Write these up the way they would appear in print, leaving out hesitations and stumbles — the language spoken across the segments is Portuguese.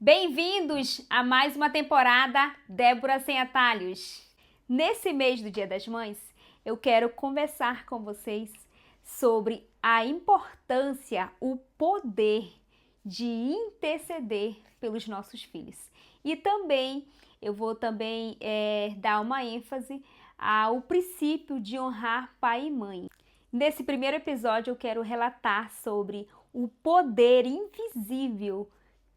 Bem-vindos a mais uma temporada Débora Sem Atalhos. Nesse mês do Dia das Mães, eu quero conversar com vocês sobre a importância, o poder de interceder pelos nossos filhos. E também eu vou dar uma ênfase ao princípio de honrar pai e mãe. Nesse primeiro episódio eu quero relatar sobre o poder invisível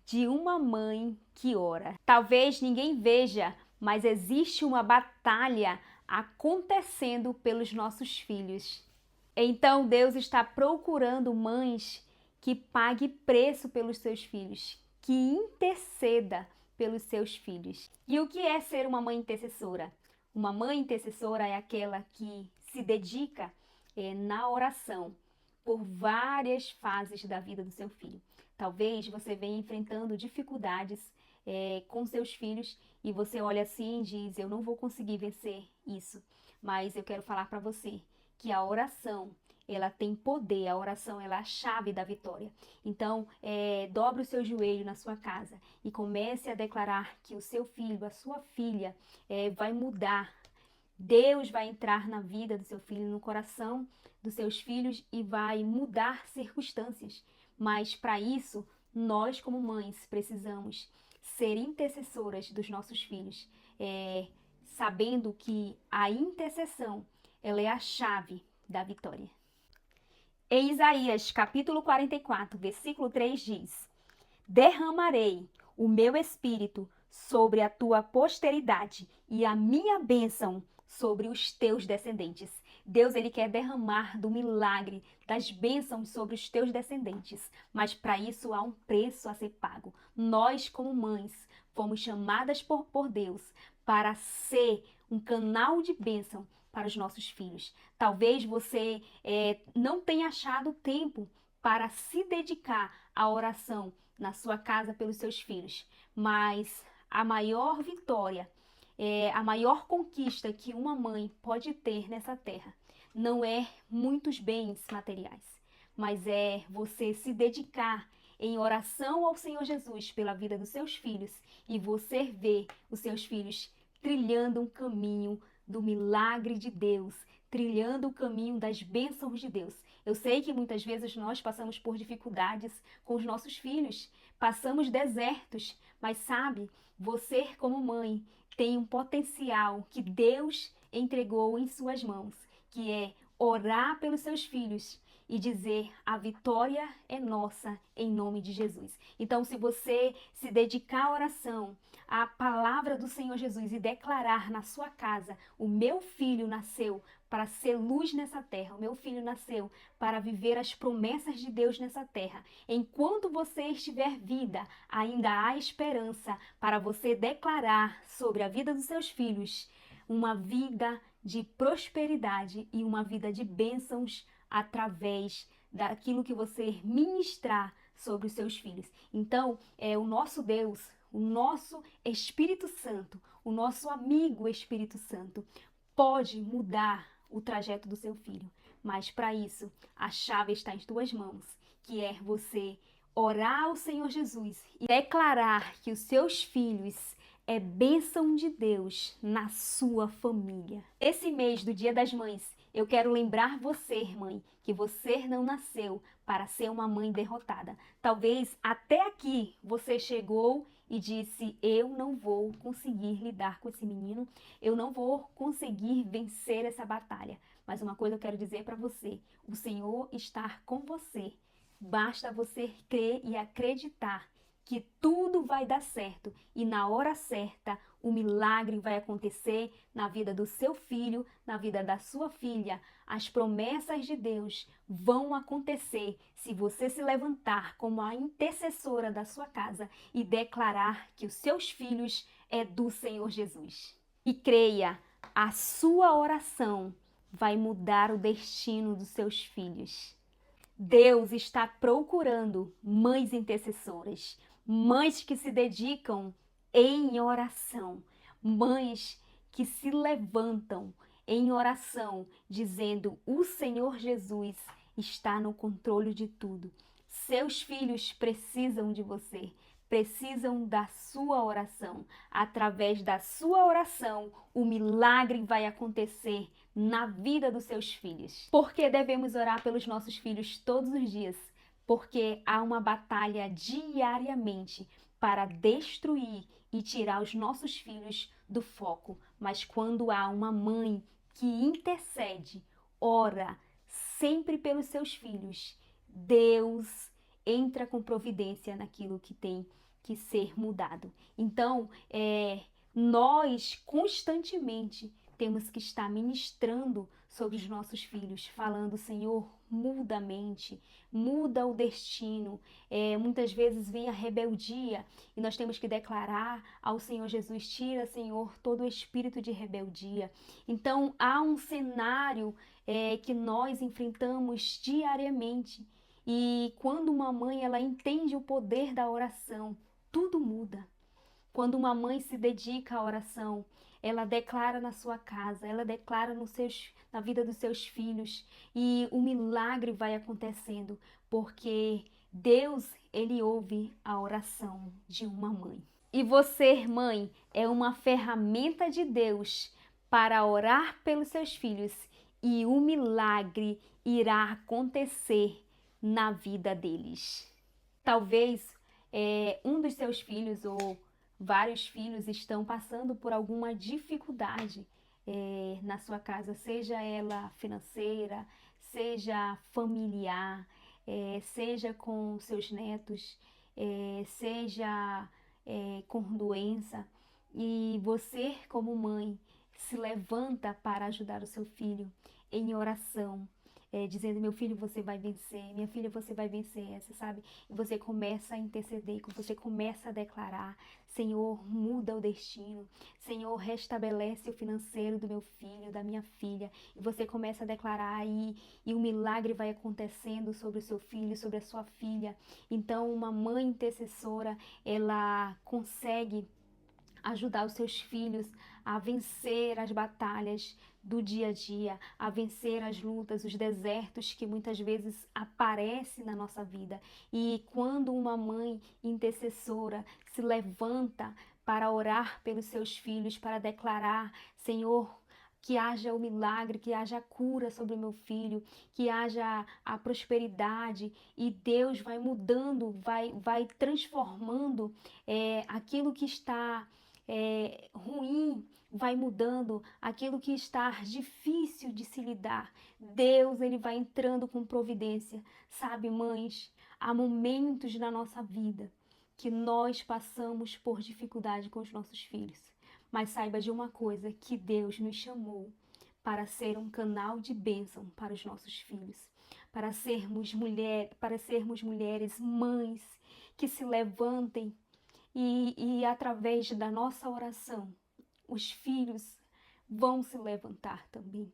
de uma mãe que ora. Talvez ninguém veja, mas existe uma batalha acontecendo pelos nossos filhos. Então Deus está procurando mães que pague preço pelos seus filhos, que interceda pelos seus filhos. E o que é ser uma mãe intercessora? Uma mãe intercessora é aquela que se dedica na oração por várias fases da vida do seu filho. Talvez você venha enfrentando dificuldades com seus filhos e você olha assim e diz, eu não vou conseguir vencer isso. Mas eu quero falar para você que a oração, ela tem poder, a oração ela é a chave da vitória. Então, dobre o seu joelho na sua casa e comece a declarar que o seu filho, a sua filha vai mudar. Deus vai entrar na vida do seu filho, no coração dos seus filhos e vai mudar circunstâncias. Mas para isso, nós como mães precisamos ser intercessoras dos nossos filhos, sabendo que a intercessão ela é a chave da vitória. Em Isaías capítulo 44, versículo 3 diz: derramarei o meu espírito sobre a tua posteridade e a minha bênção sobre os teus descendentes. Deus, ele quer derramar do milagre, das bênçãos sobre os teus descendentes. Mas para isso há um preço a ser pago. Nós, como mães, fomos chamadas por Deus para ser um canal de bênção para os nossos filhos. Talvez você não tenha achado tempo para se dedicar à oração na sua casa pelos seus filhos, mas a maior vitória, a maior conquista que uma mãe pode ter nessa terra não é muitos bens materiais, mas é você se dedicar em oração ao Senhor Jesus pela vida dos seus filhos e você ver os seus filhos trilhando um caminho do milagre de Deus, trilhando o caminho das bênçãos de Deus. Eu sei que muitas vezes nós passamos por dificuldades com os nossos filhos, passamos desertos, mas sabe, você como mãe tem um potencial que Deus entregou em suas mãos, que é orar pelos seus filhos e dizer a vitória é nossa em nome de Jesus. Então, se você se dedicar à oração, à palavra do Senhor Jesus e declarar na sua casa, o meu filho nasceu para ser luz nessa terra, o meu filho nasceu para viver as promessas de Deus nessa terra. Enquanto você estiver vida, ainda há esperança para você declarar sobre a vida dos seus filhos uma vida de prosperidade e uma vida de bênçãos através daquilo que você ministrar sobre os seus filhos. Então, o nosso Deus, o nosso Espírito Santo, o nosso amigo Espírito Santo, pode mudar o trajeto do seu filho. Mas para isso, a chave está em tuas mãos, que é você orar ao Senhor Jesus e declarar que os seus filhos é bênção de Deus na sua família. Esse mês do Dia das Mães, eu quero lembrar você, mãe, que você não nasceu para ser uma mãe derrotada. Talvez até aqui você chegou e disse, eu não vou conseguir lidar com esse menino, eu não vou conseguir vencer essa batalha. Mas uma coisa eu quero dizer para você, o Senhor está com você. Basta você crer e acreditar que tudo vai dar certo e na hora certa o milagre vai acontecer na vida do seu filho, na vida da sua filha. As promessas de Deus vão acontecer se você se levantar como a intercessora da sua casa e declarar que os seus filhos é do Senhor Jesus. E creia, a sua oração vai mudar o destino dos seus filhos. Deus está procurando mães intercessoras, mães que se dedicam em oração, mães que se levantam em oração, dizendo: o Senhor Jesus está no controle de tudo. Seus filhos precisam de você. precisam da sua oração. Através da sua oração, o milagre vai acontecer na vida dos seus filhos. Por que devemos orar pelos nossos filhos todos os dias? Porque há uma batalha diariamente para destruir e tirar os nossos filhos do foco. Mas quando há uma mãe que intercede, ora sempre pelos seus filhos, Deus entra com providência naquilo que tem que ser mudado. Então, nós constantemente temos que estar ministrando sobre os nossos filhos, falando: Senhor, muda a mente, muda o destino. Muitas vezes vem a rebeldia e nós temos que declarar ao Senhor Jesus: tira, Senhor, todo o espírito de rebeldia. Então, há um cenário que nós enfrentamos diariamente. E quando uma mãe ela entende o poder da oração, tudo muda. Quando uma mãe se dedica à oração, ela declara na sua casa, ela declara na vida dos seus filhos, e o milagre vai acontecendo, porque Deus, ele ouve a oração de uma mãe. E você, mãe, é uma ferramenta de Deus para orar pelos seus filhos, e o milagre irá acontecer na vida deles. Talvez um dos seus filhos ou vários filhos estão passando por alguma dificuldade na sua casa, seja ela financeira, seja familiar, seja com seus netos, seja com doença. E você, como mãe, se levanta para ajudar o seu filho em oração, dizendo: meu filho, você vai vencer, minha filha, você vai vencer essa, sabe? E você começa a interceder, você começa a declarar: Senhor, muda o destino, Senhor, restabelece o financeiro do meu filho, da minha filha. E você começa a declarar e o milagre vai acontecendo sobre o seu filho, sobre a sua filha. Então, uma mãe intercessora, ela consegue ajudar os seus filhos a vencer as batalhas do dia a dia, a vencer as lutas, os desertos que muitas vezes aparecem na nossa vida. E quando uma mãe intercessora se levanta para orar pelos seus filhos, para declarar: Senhor, que haja o milagre, que haja a cura sobre o meu filho, que haja a prosperidade, e Deus vai mudando, vai transformando aquilo que está ruim, vai mudando, aquilo que está difícil de se lidar. Deus, ele vai entrando com providência. Sabe, mães, há momentos na nossa vida que nós passamos por dificuldade com os nossos filhos. Mas saiba de uma coisa, que Deus nos chamou para ser um canal de bênção para os nossos filhos, para sermos mulheres, mães que se levantem e através da nossa oração, os filhos vão se levantar também.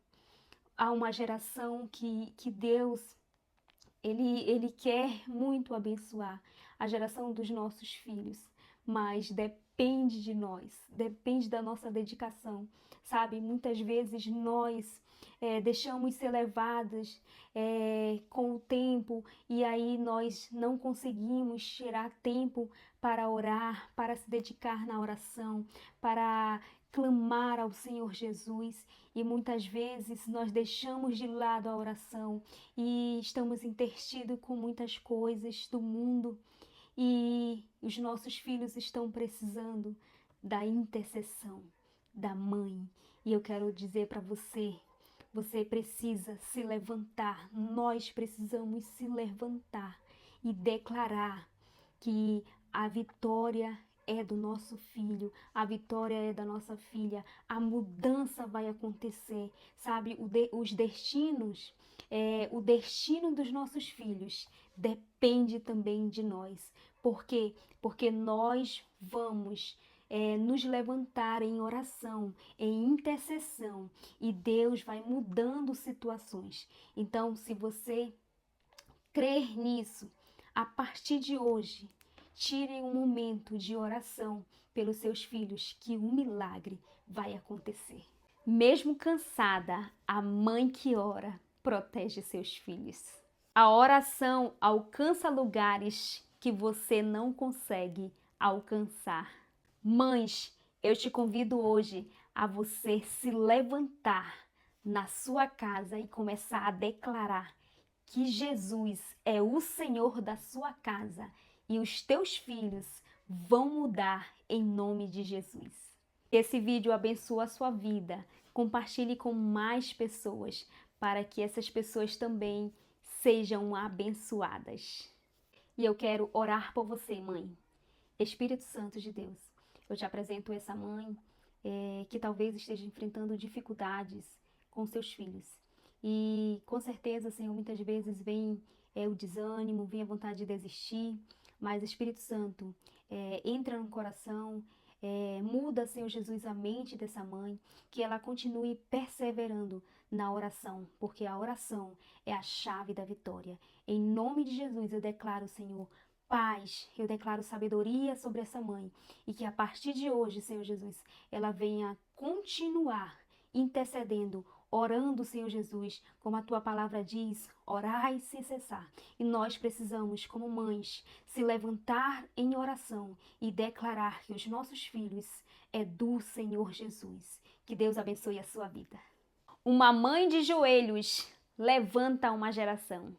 Há uma geração que Deus, ele quer muito abençoar, a geração dos nossos filhos, mas depende de nós, depende da nossa dedicação, sabe? Muitas vezes nós deixamos ser levadas com o tempo, e aí nós não conseguimos tirar tempo para orar, para se dedicar na oração, para clamar ao Senhor Jesus, e muitas vezes nós deixamos de lado a oração e estamos intertidos com muitas coisas do mundo, e os nossos filhos estão precisando da intercessão da mãe. E eu quero dizer para você, você precisa se levantar, nós precisamos se levantar e declarar que a vitória é do nosso filho, a vitória é da nossa filha, a mudança vai acontecer, sabe? Os destinos, o destino dos nossos filhos depende também de nós. Por quê? Porque nós vamos nos levantar em oração, em intercessão, e Deus vai mudando situações. Então, se você crer nisso, a partir de hoje, tire um momento de oração pelos seus filhos, que um milagre vai acontecer. Mesmo cansada, a mãe que ora protege seus filhos. A oração alcança lugares que você não consegue alcançar. Mães, eu te convido hoje a você se levantar na sua casa e começar a declarar que Jesus é o Senhor da sua casa e os teus filhos vão mudar em nome de Jesus. Esse vídeo abençoa a sua vida. Compartilhe com mais pessoas para que essas pessoas também sejam abençoadas. E eu quero orar por você, mãe. Espírito Santo de Deus, eu te apresento essa mãe que talvez esteja enfrentando dificuldades com seus filhos. E com certeza, Senhor, muitas vezes vem o desânimo, vem a vontade de desistir, mas Espírito Santo, entra no coração, muda, Senhor Jesus, a mente dessa mãe, que ela continue perseverando na oração, porque a oração é a chave da vitória. Em nome de Jesus eu declaro, Senhor, paz, eu declaro sabedoria sobre essa mãe e que a partir de hoje, Senhor Jesus, ela venha continuar intercedendo, orando, Senhor Jesus, como a tua palavra diz, orai sem cessar. E nós precisamos, como mães, se levantar em oração e declarar que os nossos filhos é do Senhor Jesus. Que Deus abençoe a sua vida. Uma mãe de joelhos levanta uma geração.